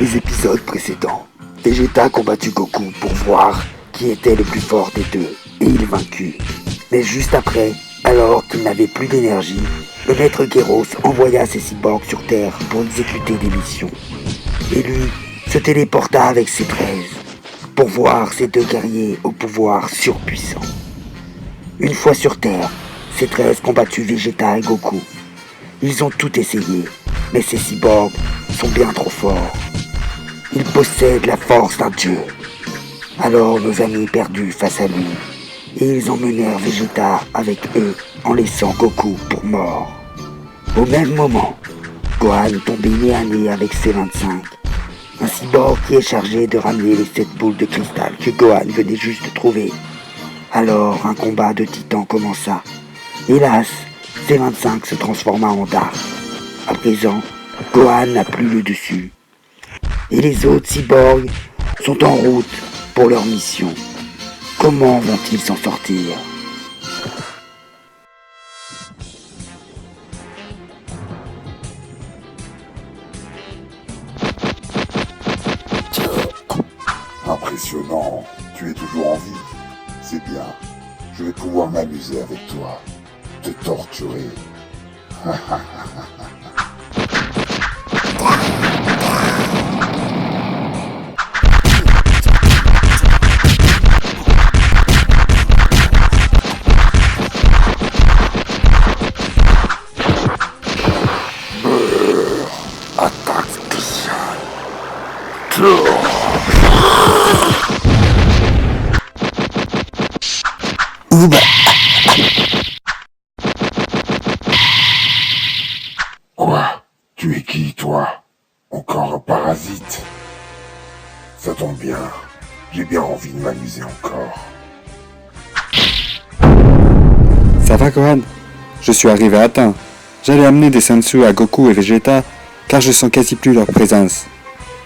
les épisodes précédents, Vegeta a combattu Goku pour voir qui était le plus fort des deux, et il vaincu. Mais juste après, alors qu'il n'avait plus d'énergie, le maître Guéros envoya ses cyborgs sur Terre pour exécuter des missions. Et lui se téléporta avec ses 13 pour voir ces deux guerriers au pouvoir surpuissant. Une fois sur Terre, ces 13 combattu Vegeta et Goku. Ils ont tout essayé, mais ces cyborgs sont bien trop forts. Ils possèdent la force d'un dieu. Alors nos amis perdus face à lui, et ils emmenèrent Vegeta avec eux en laissant Goku pour mort. Au même moment, Gohan tombait nez à nez avec C-25, un cyborg qui est chargé de ramener les 7 boules de cristal que Gohan venait juste de trouver. Alors un combat de titans commença. Hélas, C-25 se transforma en Dark. À présent, Gohan n'a plus le dessus. Et les autres cyborgs sont en route pour leur mission. Comment vont-ils s'en sortir ? Impressionnant, tu es toujours en vie. C'est bien, je vais pouvoir m'amuser avec toi, te torturer. Attaque spéciale. Quoi? Tu es qui, toi? Encore un parasite? Ça tombe bien, j'ai bien envie de m'amuser encore. Ça va Gohan? Je suis arrivé à temps. J'allais amener des sensu à Goku et Vegeta car je sens quasi plus leur présence.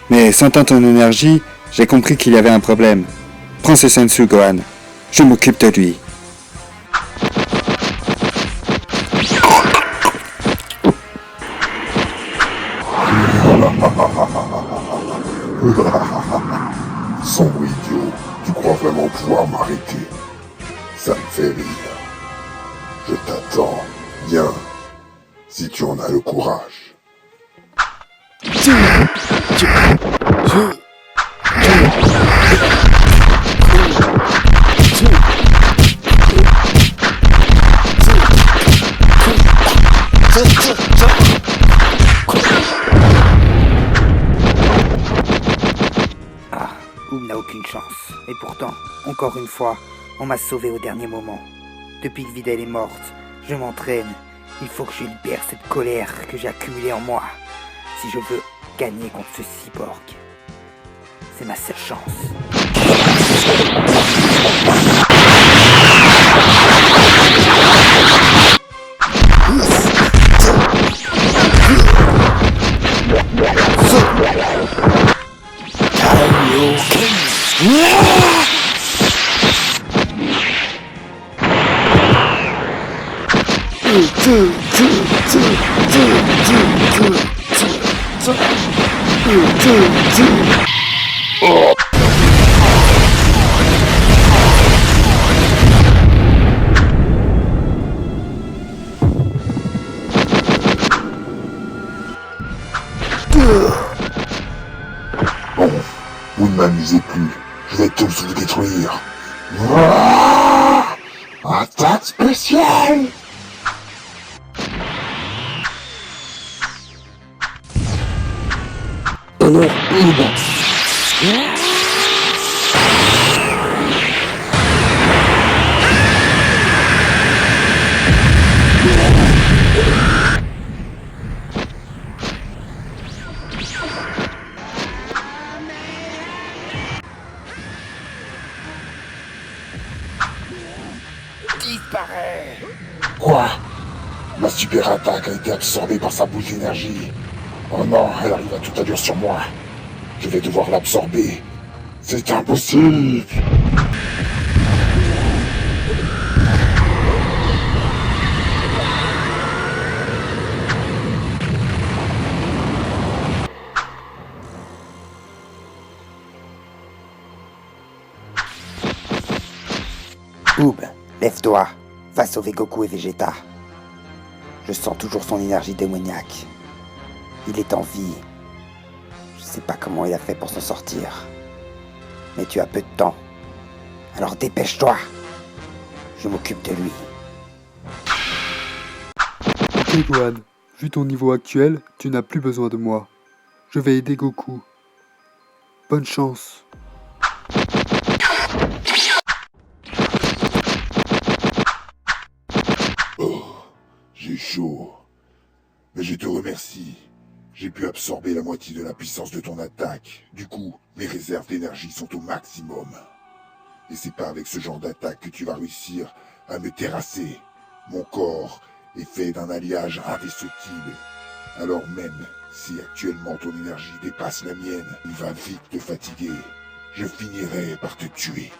Mais sentant ton énergie, j'ai compris qu'il y avait un problème. Prends ce sensu Gohan, je m'occupe de lui. Sombre idiot, tu crois vraiment pouvoir m'arrêter? Ça me fait rire. Je t'attends, viens, si tu en as le courage. Oum n'a aucune chance. Et pourtant, encore une fois, on m'a sauvé au dernier moment. Depuis que Videl est morte, je m'entraîne. Il faut que je libère cette colère que j'ai accumulée en moi. Si je veux gagner contre ce cyborg. C'est ma seule chance. Bon, vous ne m'amusez plus, je vais tous vous détruire. Ouah, attaque spéciale! Oh non, disparaît. Quoi? Ma super attaque a été absorbée par sa boule d'énergie. Oh non, elle arrive à toute allure sur moi. Je vais devoir l'absorber. C'est impossible. Oob, lève-toi. Va sauver Goku et Vegeta. Je sens toujours son énergie démoniaque. Il est en vie. Je sais pas comment il a fait pour s'en sortir. Mais tu as peu de temps. Alors dépêche-toi. Je m'occupe de lui. Ok Gohan, vu ton niveau actuel, tu n'as plus besoin de moi. Je vais aider Goku. Bonne chance. Oh, j'ai chaud. Mais je te remercie. J'ai pu absorber la moitié de la puissance de ton attaque. Du coup, mes réserves d'énergie sont au maximum. Et c'est pas avec ce genre d'attaque que tu vas réussir à me terrasser. Mon corps est fait d'un alliage indestructible. Alors même si actuellement ton énergie dépasse la mienne, il va vite te fatiguer. Je finirai par te tuer.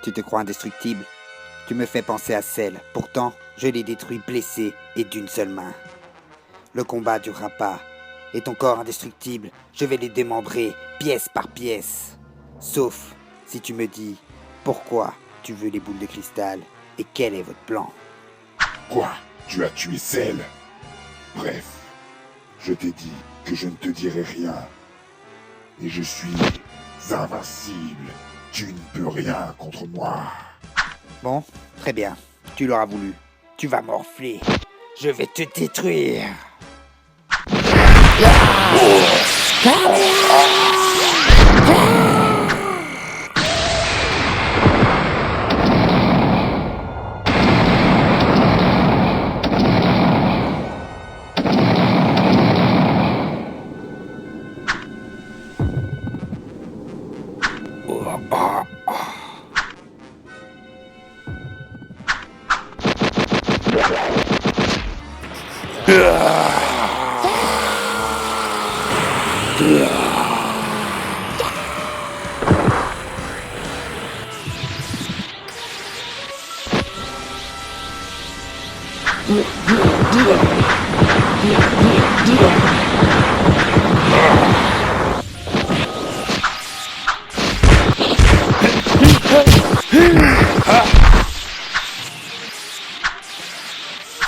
Tu te crois indestructible? Tu me fais penser à Cell. Pourtant, je l'ai détruit blessé et d'une seule main. Le combat durera pas. Et ton corps indestructible, je vais les démembrer pièce par pièce. Sauf si tu me dis pourquoi tu veux les boules de cristal et quel est votre plan. Quoi? Tu as tué Cell? Bref, je t'ai dit que je ne te dirai rien. Et je suis invincible. Tu ne peux rien contre moi. Bon, très bien. Tu l'auras voulu. Tu vas morfler. Je vais te détruire.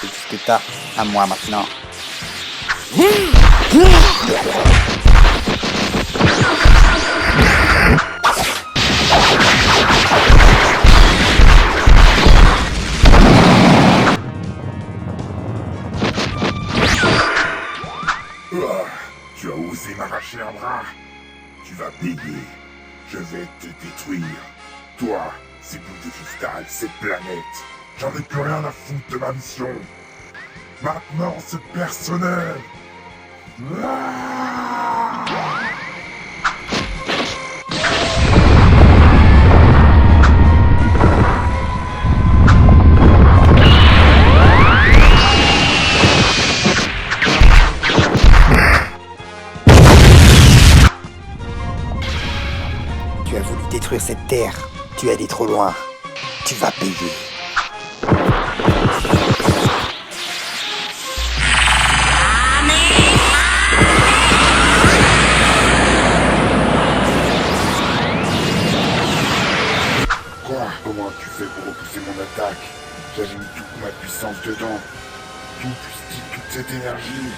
C'est tout ce que t'as. À moi maintenant. Tu as osé m'arracher un bras. Tu vas payer. Je vais te détruire. Toi, ces boules de cristal, cette planète. J'en ai plus rien à foutre de ma mission. Maintenant, c'est personnel. Tu as voulu détruire cette terre. Tu es allé trop loin. Tu vas payer. Quoi? Comment tu fais pour repousser mon attaque? J'avais mis toute ma puissance dedans. D'où puisse-t-il toute cette énergie?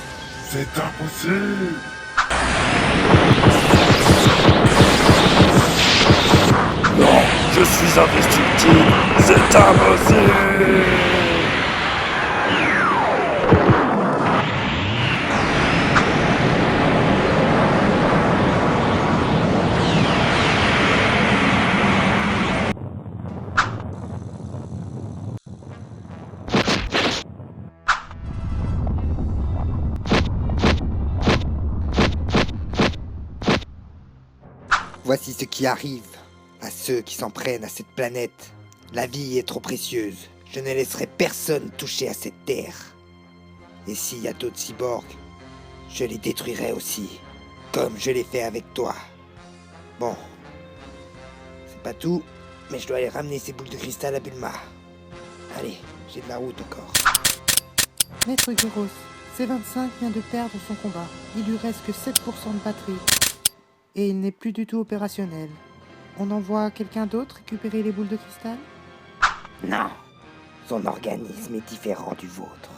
C'est impossible! Non, je suis indestructible, c'est impossible. Voici ce qui arrive à ceux qui s'en prennent à cette planète. La vie est trop précieuse. Je ne laisserai personne toucher à cette terre. Et s'il y a d'autres cyborgs, je les détruirai aussi, comme je l'ai fait avec toi. Bon, c'est pas tout, mais je dois aller ramener ces boules de cristal à Bulma. Allez, j'ai de la route encore. Maître Gyros, C25 vient de perdre son combat. Il lui reste que 7% de batterie. Et il n'est plus du tout opérationnel. On envoie quelqu'un d'autre récupérer les boules de cristal? Non, son organisme est différent du vôtre.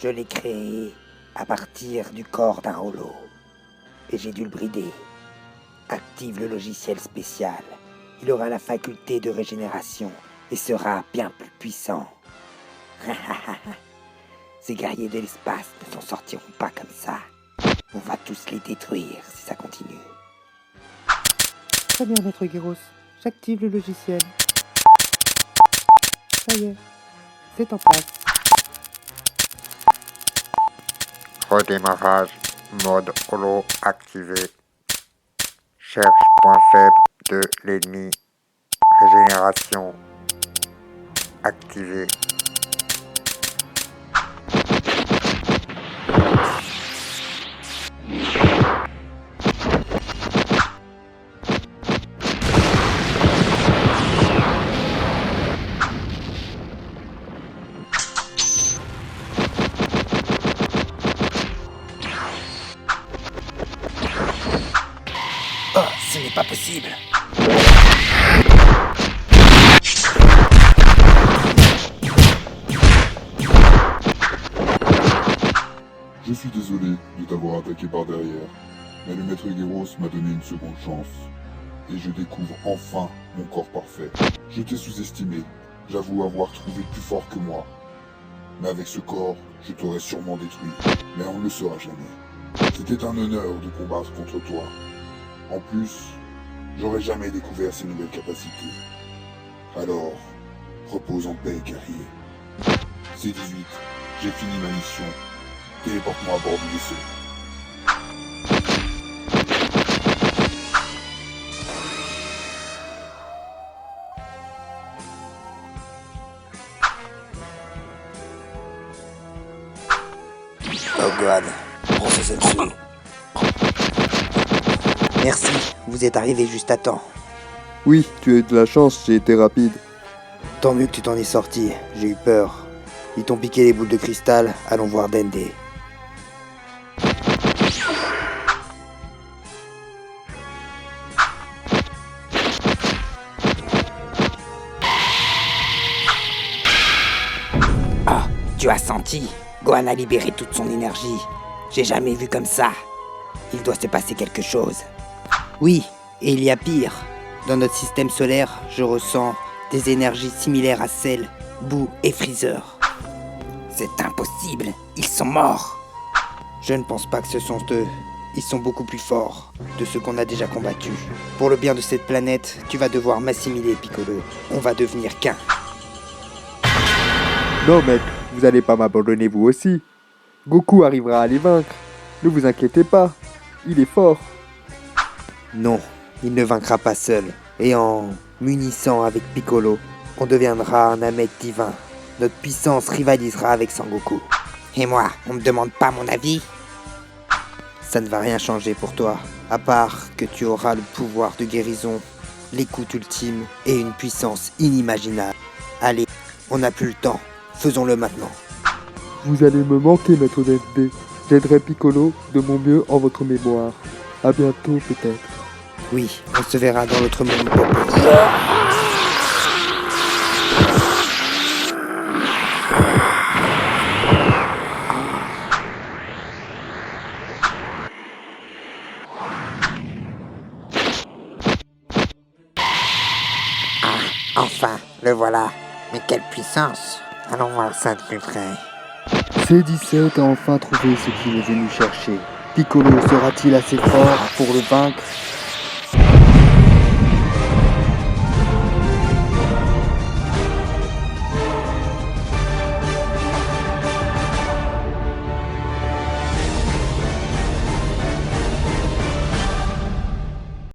Je l'ai créé à partir du corps d'un holo. Et j'ai dû le brider. Active le logiciel spécial. Il aura la faculté de régénération et sera bien plus puissant. Ces guerriers de l'espace ne s'en sortiront pas comme ça. On va tous les détruire si ça continue. Très bien, Maître Guéros. J'active le logiciel. Ça y est, c'est en place. Redémarrage, mode holo activé. Cherche point faible de l'ennemi. Régénération activée. Oh, ce n'est pas possible. Je suis désolé de t'avoir attaqué par derrière, mais le maître Guéros m'a donné une seconde chance. Et je découvre enfin mon corps parfait. Je t'ai sous-estimé, j'avoue avoir trouvé plus fort que moi. Mais avec ce corps, je t'aurais sûrement détruit, mais on ne le saura jamais. C'était un honneur de combattre contre toi. En plus, j'aurais jamais découvert ces nouvelles capacités. Alors, repose en paix, guerrier. C-18, j'ai fini ma mission. Téléporte-moi à bord du vaisseau. Oh God, prends ce Sensu. Merci, vous êtes arrivé juste à temps. Oui, tu as eu de la chance, j'ai été rapide. Tant mieux que tu t'en es sorti, j'ai eu peur. Ils t'ont piqué les boules de cristal, allons voir Dende. Ah, tu as senti? Gohan a libéré toute son énergie. J'ai jamais vu comme ça. Il doit se passer quelque chose. Oui, et il y a pire. Dans notre système solaire, je ressens des énergies similaires à celles Boo et Freezer. C'est impossible, ils sont morts. Je ne pense pas que ce sont eux. Ils sont beaucoup plus forts de ceux qu'on a déjà combattus. Pour le bien de cette planète, tu vas devoir m'assimiler, Piccolo. On va devenir qu'un. Non mec, vous allez pas m'abandonner vous aussi. Goku arrivera à les vaincre. Ne vous inquiétez pas, il est fort. Non, il ne vaincra pas seul. Et en m'unissant avec Piccolo, on deviendra un Namek divin. Notre puissance rivalisera avec Sangoku. Et moi, on me demande pas mon avis? Ça ne va rien changer pour toi, à part que tu auras le pouvoir de guérison, l'écoute ultime et une puissance inimaginable. Allez, on n'a plus le temps, faisons-le maintenant. Vous allez me manquer, maître Dende. J'aiderai Piccolo de mon mieux en votre mémoire. À bientôt peut-être. Oui, on se verra dans l'autre monde. Enfin, le voilà. Mais quelle puissance! Allons voir ça de plus près. C-17 a enfin trouvé ce qu'il est venu chercher. Piccolo sera-t-il assez fort pour le vaincre?